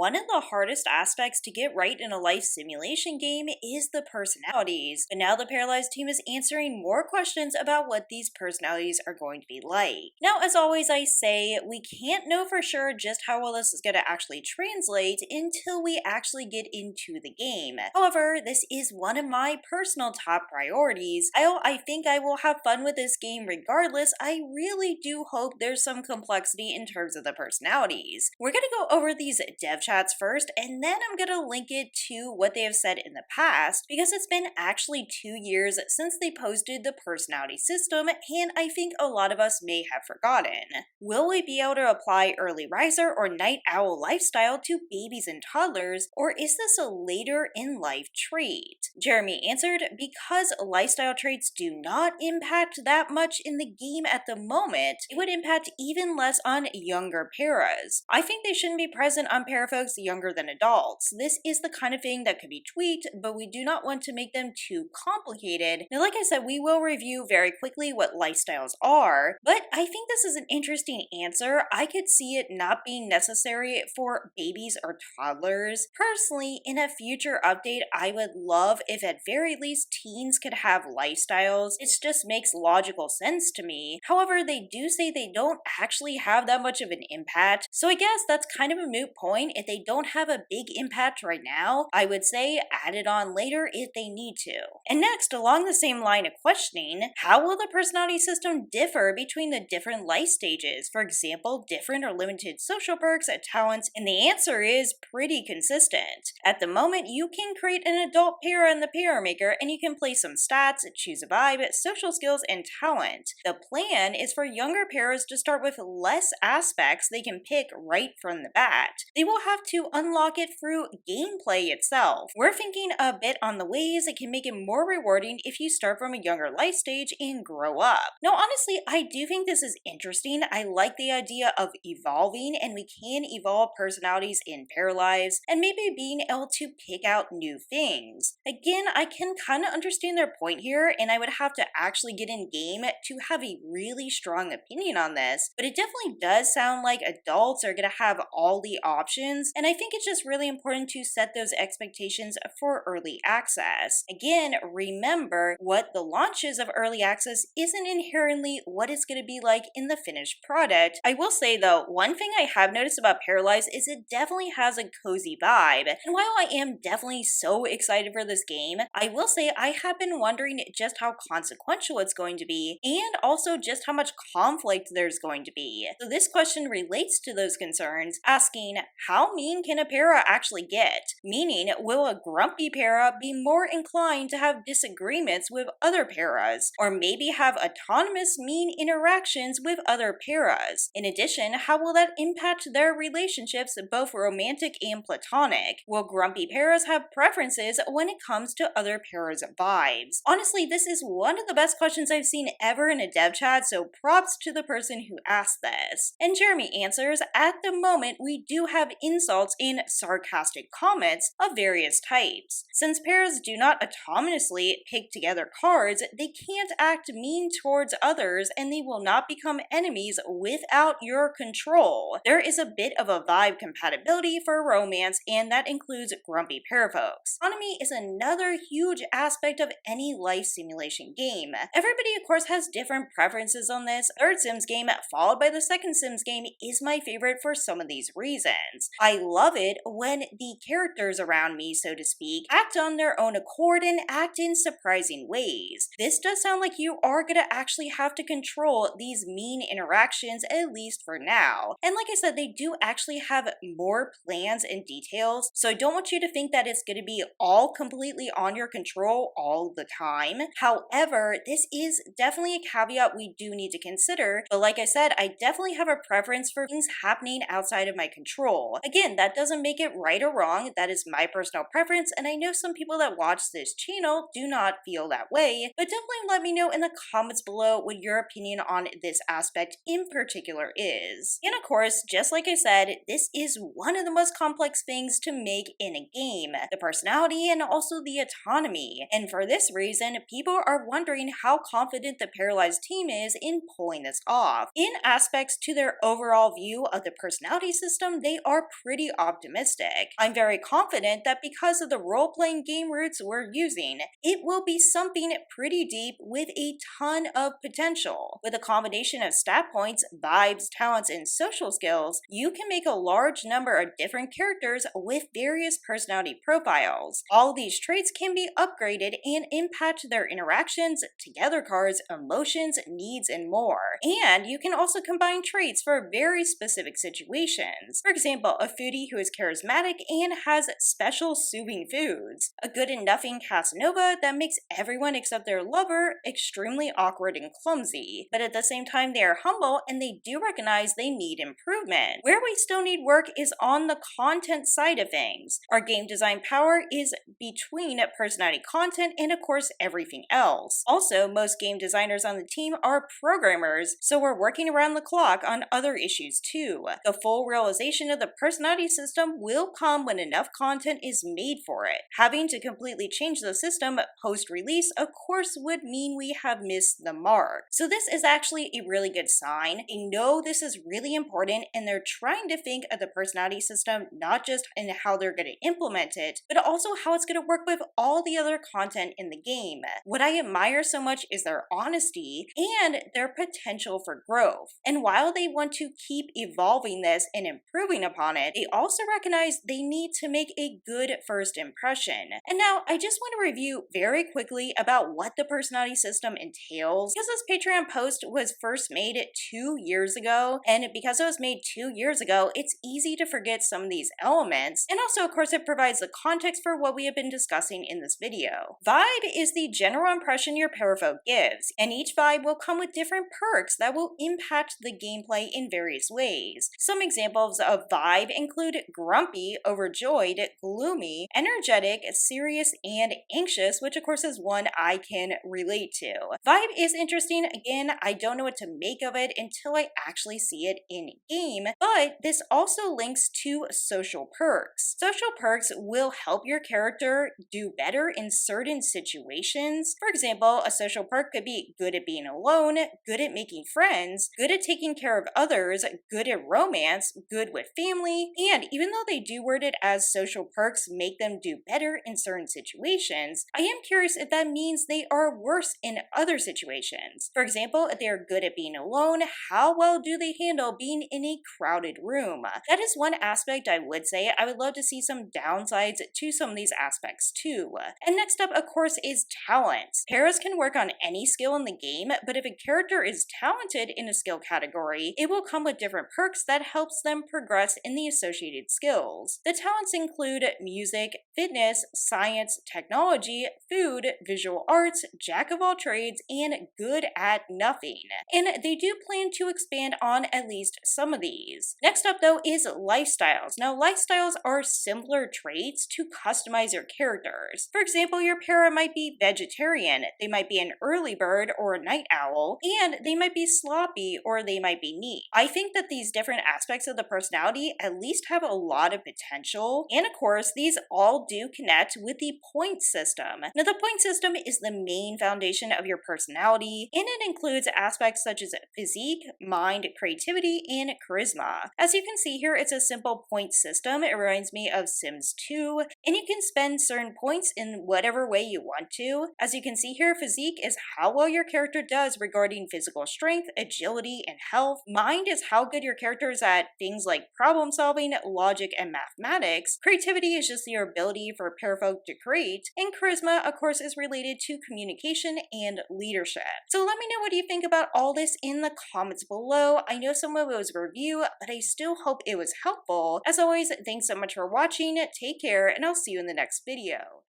One of the hardest aspects to get right in a life simulation game is the personalities, but now the Paralyzed team is answering more questions about what these personalities are going to be like. Now, as always I say, we can't know for sure just how well this is going to actually translate until we actually get into the game. However, this is one of my personal top priorities. I think I will have fun with this game regardless. I really do hope there's some complexity in terms of the personalities. We're going to go over these dev chats first, and then I'm going to link it to what they have said in the past, because it's been actually 2 years since they posted the personality system, and I think a lot of us may have forgotten. Will we be able to apply early riser or night owl lifestyle to babies and toddlers, or is this a later in life trait? Jeremy answered, because lifestyle traits do not impact that much in the game at the moment, it would impact even less on younger paras. I think they shouldn't be present on parafolks younger than adults. This is the kind of thing that could be tweaked, but we do not want to make them too complicated. Now, like I said, we will review very quickly what lifestyles are, but I think this is an interesting answer. I could see it not being necessary for babies or toddlers. Personally, in a future update, I would love if at very least teens could have lifestyles. It just makes logical sense to me. However, they do say they don't actually have that much of an impact, so I guess that's kind of a moot point. If they don't have a big impact right now, I would say add it on later if they need to. And next, along the same line of questioning, how will the personality system differ between the different life stages? For example, different or limited social perks and talents, and the answer is pretty consistent. At the moment, you can create an adult para in the Para Maker, and you can play some stats, choose a vibe, social skills, and talent. The plan is for younger paras to start with less aspects they can pick right from the bat. They will have to unlock it through gameplay itself. We're thinking a bit on the ways it can make it more rewarding if you start from a younger life stage and grow up. Now, honestly, I do think this is interesting. I like the idea of evolving, and we can evolve personalities in Paralives, and maybe being able to pick out new things. Again, I can kind of understand their point here, and I would have to actually get in game to have a really strong opinion on this, but it definitely does sound like adults are going to have all the options, and I think it's just really important to set those expectations for early access. Again, remember, what the launches of early access isn't inherently what it's going to be like in the finished product. I will say though, one thing I have noticed about Paralives is it definitely has a cozy vibe, and while I am definitely so excited for this game, I will say I have been wondering just how consequential it's going to be, and also just how much conflict there's going to be. So this question relates to those concerns, asking, how mean can a para actually get? Meaning, will a grumpy para be more inclined to have disagreements with other paras, or maybe have autonomous mean interactions with other paras? In addition, how will that impact their relationships, both romantic and platonic? Will grumpy paras have preferences when it comes to other paras' vibes? Honestly, this is one of the best questions I've seen ever in a dev chat, so props to the person who asked this. And Jeremy answers, at the moment we do have insults and sarcastic comments of various types. Since paras do not autonomously pick together cards, they can't act mean towards others, and they will not become enemies without your control. There is a bit of a vibe compatibility for romance, and that includes grumpy parafolks. Autonomy is another huge aspect of any life simulation game. Everybody of course has different preferences on this. Third Sims game followed by the second Sims game is my favorite for some of these reasons. I love it when the characters around me, so to speak, act on their own accord and act in surprising ways. This does sound like you are going to actually have to control these mean interactions, at least for now. And like I said, they do actually have more plans and details, so I don't want you to think that it's going to be all completely on your control all the time. However, this is definitely a caveat we do need to consider, but like I said, I definitely have a preference for things happening outside of my control. Again, that doesn't make it right or wrong, that is my personal preference, and I know some people that watch this channel do not feel that way, but definitely let me know in the comments below what your opinion on this aspect in particular is. And of course, just like I said, this is one of the most complex things to make in a game, the personality and also the autonomy. And for this reason, people are wondering how confident the Paralives team is in pulling this off. In aspects to their overall view of the personality system, they are pretty pretty optimistic. I'm very confident that because of the role-playing game roots we're using, it will be something pretty deep with a ton of potential. With a combination of stat points, vibes, talents, and social skills, you can make a large number of different characters with various personality profiles. All these traits can be upgraded and impact their interactions, together cards, emotions, needs, and more. And you can also combine traits for very specific situations. For example, a foodie who is charismatic and has special soothing foods. A good and nothing Casanova that makes everyone except their lover extremely awkward and clumsy, but at the same time they are humble and they do recognize they need improvement. Where we still need work is on the content side of things. Our game design power is between personality content and of course everything else. Also, most game designers on the team are programmers, so we're working around the clock on other issues too. The full realization of the personality system will come when enough content is made for it. Having to completely change the system post-release of course would mean we have missed the mark. So this is actually a really good sign. They know this is really important and they're trying to think of the personality system not just in how they're going to implement it, but also how it's going to work with all the other content in the game. What I admire so much is their honesty and their potential for growth. And while they want to keep evolving this and improving upon it, they also recognize they need to make a good first impression. And now I just want to review very quickly about what the personality system entails. Because this Patreon post was first made 2 years ago, and because it was made 2 years ago, it's easy to forget some of these elements. And also, of course, it provides the context for what we have been discussing in this video. Vibe is the general impression your parafolk gives, and each vibe will come with different perks that will impact the gameplay in various ways. Some examples of vibe include grumpy, overjoyed, gloomy, energetic, serious, and anxious, which of course is one I can relate to. Vibe is interesting. Again, I don't know what to make of it until I actually see it in game, but this also links to social perks. Social perks will help your character do better in certain situations. For example, a social perk could be good at being alone, good at making friends, good at taking care of others, good at romance, good with family, and even though they do word it as social perks make them do better in certain situations, I am curious if that means they are worse in other situations. For example, if they are good at being alone, how well do they handle being in a crowded room? That is one aspect I would say. I would love to see some downsides to some of these aspects too. And next up, of course, is talents. Paras can work on any skill in the game, but if a character is talented in a skill category, it will come with different perks that helps them progress in the associated skills. The talents include music, fitness, science, technology, food, visual arts, jack of all trades, and good at nothing. And they do plan to expand on at least some of these. Next up though is lifestyles. Now lifestyles are simpler traits to customize your characters. For example, your para might be vegetarian, they might be an early bird or a night owl, and they might be sloppy or they might be neat. I think that these different aspects of the personality at least have a lot of potential, and of course these all do connect with the point system. Now the point system is the main foundation of your personality, and it includes aspects such as physique, mind, creativity, and charisma. As you can see here, it's a simple point system. It reminds me of Sims 2, and you can spend certain points in whatever way you want to. As you can see here, physique is how well your character does regarding physical strength, agility, and health. Mind is how good your character is at things like problem solving, logic, and mathematics. Creativity is just your ability for parafolk to create, and charisma, of course, is related to communication and leadership. So let me know what you think about all this in the comments below. I know some of it was a review, but I still hope it was helpful. As always, thanks so much for watching, take care, and I'll see you in the next video.